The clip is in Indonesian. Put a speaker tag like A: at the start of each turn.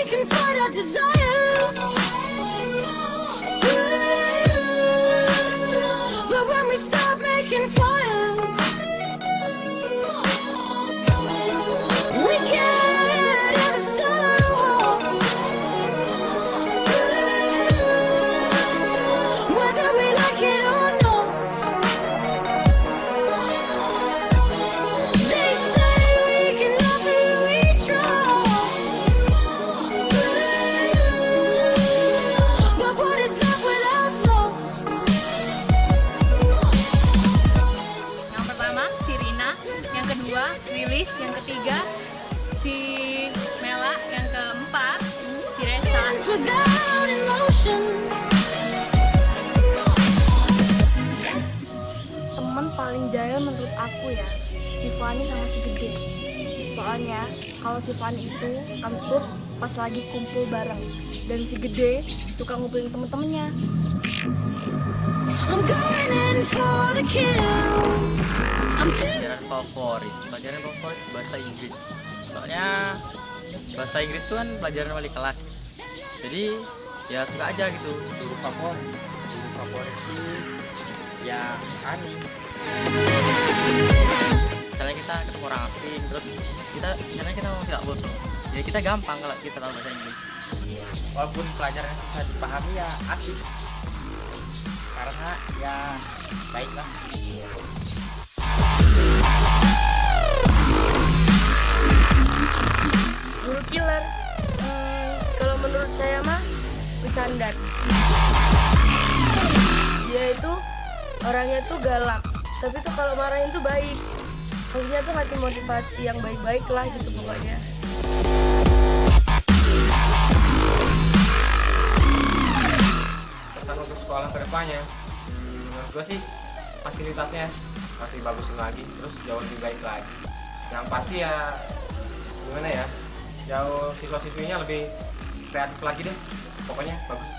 A: can fight our desires. But when we stop making fires, we get in a sorrow. Whether we like it or not, they say we can love who we try. But what is love without lost?
B: Yang pertama si Rina, yang kedua Lilis, yang ketiga si Mela, yang keempat si Resa.
A: Feelings without emotions.
C: Teman paling jahil menurut aku ya, si Fani sama si Gede. Soalnya kalau si Fani itu kentut pas lagi kumpul bareng, dan si Gede suka ngumpulin temen-temennya.
A: I'm going in for the kill. I'm
D: Pelajaran favorit bahasa Inggris. Soalnya bahasa Inggris itu kan pelajaran wali kelas. Jadi ya suka aja gitu. Guru favorit sih ya Sani. Misalnya kita ketemu orang asing, terus kita mau tidak bosan. Jadi kita gampang kalau kita tahu bahasa Inggris. Walaupun pelajaran susah dipahami ya asik. Karena ya baiklah.
C: Guru killer, kalau menurut saya mah Besandat. Dia itu orangnya tuh galak, tapi tuh kalau marahin tuh baik. Maksudnya tuh ngasih motivasi yang baik-baik lah gitu pokoknya.
E: Pesan untuk sekolah kedepannya, menurut gue sih fasilitasnya masih bagusin lagi, terus jauh lebih baik lagi. Yang pasti ya gimana ya, jauh siswa-siswinya lebih kreatif lagi deh, pokoknya bagus.